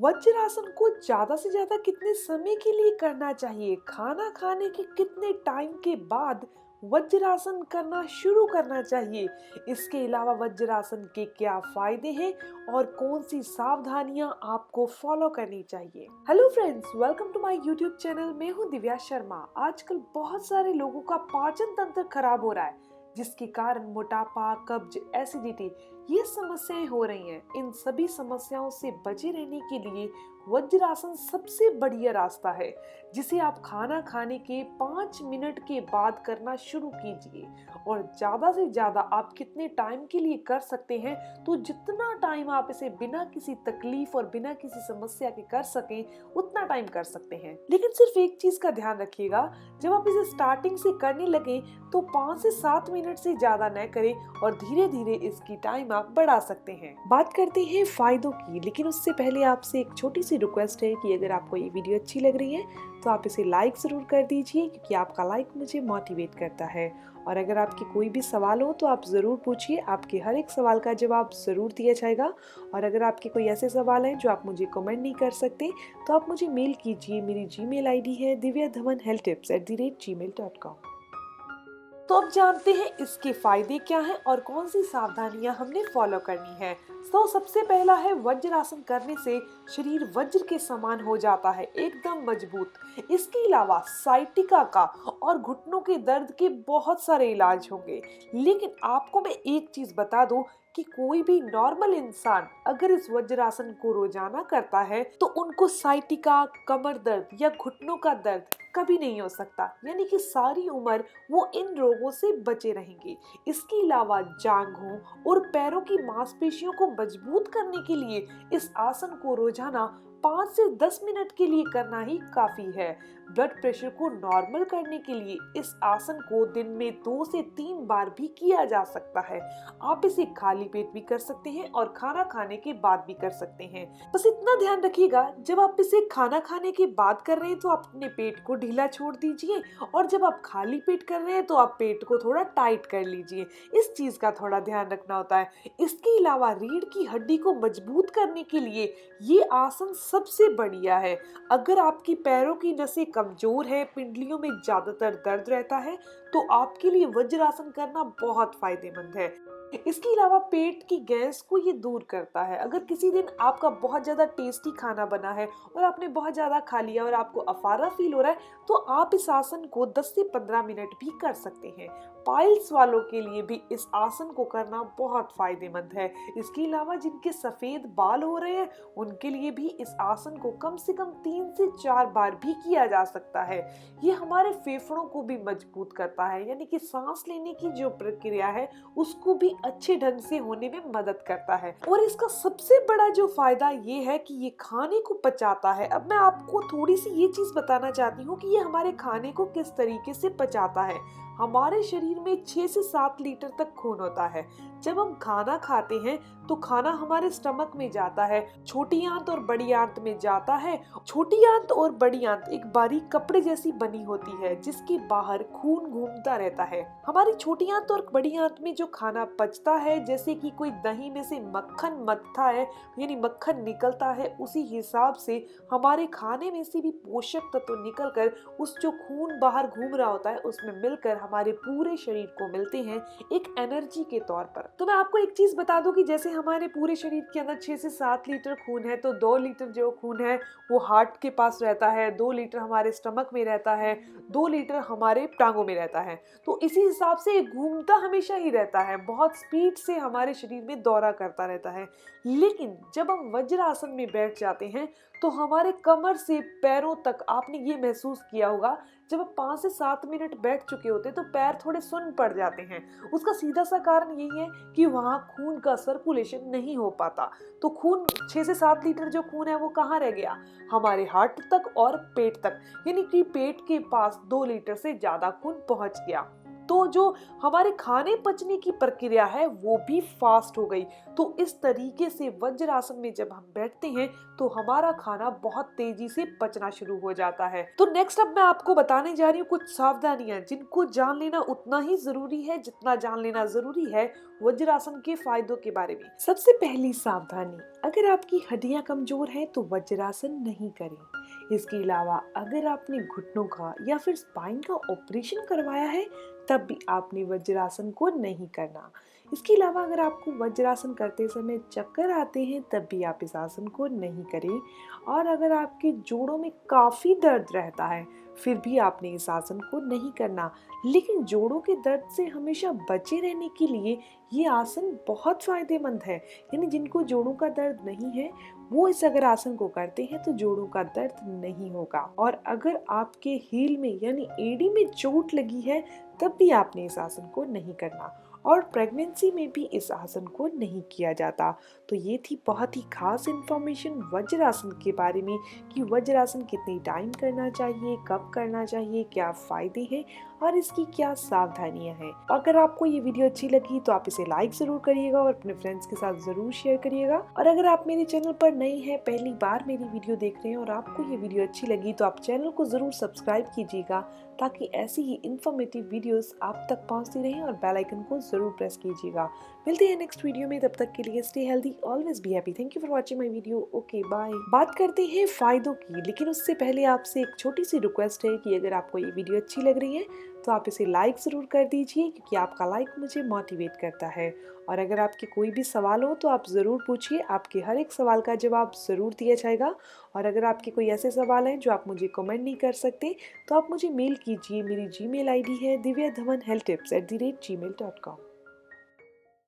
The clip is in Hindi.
वज्रासन को ज्यादा से ज्यादा कितने समय के लिए करना चाहिए? खाना खाने के कितने टाइम के बाद वज्रासन करना शुरू करना चाहिए? इसके अलावा वज्रासन के क्या फायदे हैं और कौन सी सावधानियां आपको फॉलो करनी चाहिए? Hello friends, welcome to my YouTube channel. मैं हूं दिव्या शर्मा। आजकल बहुत सारे लोगों का पाचन तंत्र खराब हो रहा है, जिसके कारण मोटापा, कब्ज, एसिडिटी ये समस्याएं हो रही हैं। इन सभी समस्याओं से बचे रहने के लिए वज्रासन सबसे बढ़िया रास्ता है, जिसे आप खाना खाने के 5 मिनट के बाद करना शुरू कीजिए। और ज्यादा से ज्यादा आप कितने टाइम के लिए कर सकते हैं, तो जितना टाइम आप इसे बिना किसी तकलीफ और बिना किसी समस्या के कर सकें, उतना टाइम कर सकते हैं। लेकिन सिर्फ एक चीज का ध्यान रखिएगा, जब आप इसे स्टार्टिंग से करने लगे तो 5 से 7 मिनट से ज्यादा न करें और धीरे धीरे इसकी टाइम आप बढ़ा सकते हैं। बात करते हैं फायदों की, लेकिन उससे पहले आपसे एक छोटी सी रिक्वेस्ट है कि अगर आपको ये वीडियो अच्छी लग रही है तो आप इसे लाइक जरूर कर दीजिए, क्योंकि आपका लाइक मुझे मोटिवेट करता है। और अगर आपके कोई भी सवाल हो तो आप ज़रूर पूछिए, आपके हर एक सवाल का जवाब ज़रूर दिया जाएगा। और अगर आपके कोई ऐसे सवाल हैं जो आप मुझे कमेंट नहीं कर सकते, तो आप मुझे मेल कीजिए। मेरी जीमेल आईडी है divyadhawanhealthtips@gmail.com। तो अब जानते हैं इसके फायदे क्या हैं और कौन सी सावधानियां हमने फॉलो करनी है। तो सबसे पहला है, वज्रासन करने से शरीर वज्र के समान हो जाता है, एकदम मजबूत। इसके अलावा साइटिका का और घुटनों के दर्द के बहुत सारे इलाज होंगे। लेकिन आपको मैं एक चीज बता दूं कि कोई भी नॉर्मल इंसान अगर इस वज्रासन को रोजाना करता है तो उनको साइटिका, कमर दर्द या घुटनों का दर्द कभी नहीं हो सकता, यानी कि सारी उम्र वो इन रोगों से बचे रहेंगे। इसके अलावा जांघों और पैरों की मांसपेशियों को मजबूत करने के लिए इस आसन को रोजाना 5 से 10 मिनट के लिए करना ही काफी है। ब्लड प्रेशर को नॉर्मल करने के लिए इस आसन को दिन में 2 से 3 बार भी किया जा सकता है। आप इसे खाली पेट भी कर सकते हैं और खाना खाने के बाद भी कर सकते हैं। बस इतना ध्यान रखिएगा, जब आप इसे खाना खाने के बाद कर रहे हैं तो आप अपने पेट को ढीला छोड़ दीजिए, और जब आप खाली पेट कर रहे हैं तो आप पेट को थोड़ा टाइट कर लीजिए। इस चीज का थोड़ा ध्यान रखना होता है। इसके अलावा रीढ़ की हड्डी को मजबूत करने के लिए ये आसन सबसे बढ़िया है। अगर आपकी पैरों की नसें कमजोर है, पिंडलियों में ज्यादातर दर्द रहता है, तो आपके लिए वज्रासन करना बहुत फायदेमंद है। इसके अलावा पेट की गैस को ये दूर करता है। अगर किसी दिन आपका बहुत ज्यादा टेस्टी खाना बना है और आपने बहुत ज्यादा खा लिया और आपको अफारा फील हो रहा है, तो आप इस आसन को 10 से 15 मिनट भी कर सकते हैं। पाइल्स वालों के लिए भी इस आसन को करना बहुत फायदेमंद है। इसके अलावा जिनके सफेद बाल हो रहे हैं, उनके लिए भी इस आसन को कम से कम 3 से 4 बार भी किया जा सकता है। ये हमारे फेफड़ों को भी मजबूत करता है, यानी कि सांस लेने की जो प्रक्रिया है उसको भी अच्छे ढंग से होने में मदद करता है। और इसका सबसे बड़ा जो फायदा ये है कि ये खाने को पचाता है। अब मैं आपको थोड़ी सी ये चीज बताना चाहती हूँ कि ये हमारे खाने को किस तरीके से पचाता है। हमारे शरीर में 6 से 7 लीटर तक खून होता है। जब हम खाना खाते हैं तो खाना हमारे स्टमक में जाता है, छोटी आंत और बड़ी आंत में जाता है। छोटी आंत और बड़ी आंत एक बारीक कपड़े जैसी बनी होती है, जिसके बाहर खून घूमता रहता है। हमारी छोटी आंत और बड़ी आंत में जो खाना पचता है, जैसे कि कोई दही में से मक्खन मथता है, यानी मक्खन निकलता है, उसी हिसाब से हमारे खाने में से भी पोषक तत्व निकलकर उस जो खून बाहर घूम रहा होता है उसमें मिलकर हमारे पूरे शरीर को मिलते हैं एक एनर्जी के तौर पर। तो मैं आपको एक चीज बता दूं कि जैसे हमारे पूरे शरीर के अंदर 6 से 7 लीटर खून है, तो 2 लीटर जो खून है वो हार्ट के पास रहता है, 2 लीटर हमारे स्टमक में रहता है, 2 लीटर हमारे टांगों में रहता है। तो इसी हिसाब से ये घूमता हमेशा ही रहता है, बहुत स्पीड से हमारे शरीर में दौरा करता रहता है। लेकिन जब हम वज्रासन में बैठ जाते हैं तो हमारे कमर से पैरों तक, आपने ये महसूस किया होगा, जब आप 5 से 7 मिनट बैठ चुके होते हैं तो पैर थोड़े सुन्न पड़ जाते हैं। उसका सीधा सा कारण यही है कि वहाँ खून का सर्कुलेशन नहीं हो पाता। तो खून 6 से 7 लीटर जो खून है वो कहाँ रह गया? हमारे हार्ट तक और पेट तक, यानी कि पेट के पास 2 लीटर से ज्यादा खून पहुंच गया। तो जो हमारे खाने पचने की प्रक्रिया है वो भी फास्ट हो गई। तो इस तरीके से वज्रासन में जब हम बैठते हैं तो हमारा खाना बहुत तेजी से पचना शुरू हो जाता है। तो नेक्स्ट अब मैं आपको बताने जा रही हूँ कुछ सावधानियां जिनको जान लेना उतना ही जरूरी है जितना जान लेना जरूरी है वज्रासन के फायदों के बारे में। सबसे पहली सावधानी, अगर आपकी हड्डियां कमजोर हैं तो वज्रासन नहीं करें। इसके अलावा अगर आपने घुटनों का या फिर स्पाइन का ऑपरेशन करवाया है तब भी आपने वज्रासन को नहीं करना। इसके अलावा अगर आपको वज्रासन करते समय चक्कर आते हैं तब भी आप इस आसन को नहीं करें। और अगर आपके जोड़ों में काफी दर्द रहता है फिर भी आपने इस आसन को नहीं करना। लेकिन जोड़ों के दर्द से हमेशा बचे रहने के लिए ये आसन बहुत फायदेमंद है। यानी जिनको जोड़ों का दर्द नहीं है वो इस अगर आसन को करते हैं तो जोड़ों का दर्द नहीं होगा। और अगर आपके हील में यानी एड़ी में चोट लगी है तब भी आपने इस आसन को नहीं करना। और प्रेगनेंसी में भी इस आसन को नहीं किया जाता। तो ये थी बहुत ही खास इन्फॉर्मेशन वज्रासन के बारे में कि वज्रासन कितनी टाइम करना चाहिए, कब करना चाहिए, क्या फायदे हैं और इसकी क्या सावधानियां हैं। अगर आपको ये वीडियो अच्छी लगी तो आप इसे लाइक जरूर करिएगा और अपने फ्रेंड्स के साथ जरूर शेयर करिएगा। और अगर आप मेरे चैनल पर नए हैं, पहली बार मेरी वीडियो देख रहे हैं और आपको ये वीडियो अच्छी लगी तो आप चैनल को जरूर सब्सक्राइब कीजिएगा ताकि ऐसी ही इन्फॉर्मेटिव वीडियोस आप तक पहुंचती रहें और बेल आइकन को जरूर प्रेस कीजिएगा। मिलते हैं नेक्स्ट वीडियो में, तब तक के लिए stay healthy, always be happy. Thank you for watching my video. Okay bye. बात करते हैं फायदों की, लेकिन उससे पहले आपसे एक छोटी सी रिक्वेस्ट है कि अगर आपको ये वीडियो अच्छी लग रही है तो आप इसे लाइक ज़रूर कर दीजिए क्योंकि आपका लाइक मुझे मोटिवेट करता है। और अगर आपके कोई भी सवाल हो तो आप ज़रूर पूछिए, आपके हर एक सवाल का जवाब ज़रूर दिया जाएगा। और अगर आपके कोई ऐसे सवाल हैं जो आप मुझे कमेंट नहीं कर सकते तो आप मुझे मेल कीजिए। मेरी जीमेल आईडी है divyadhawanhealthtips@gmail.com।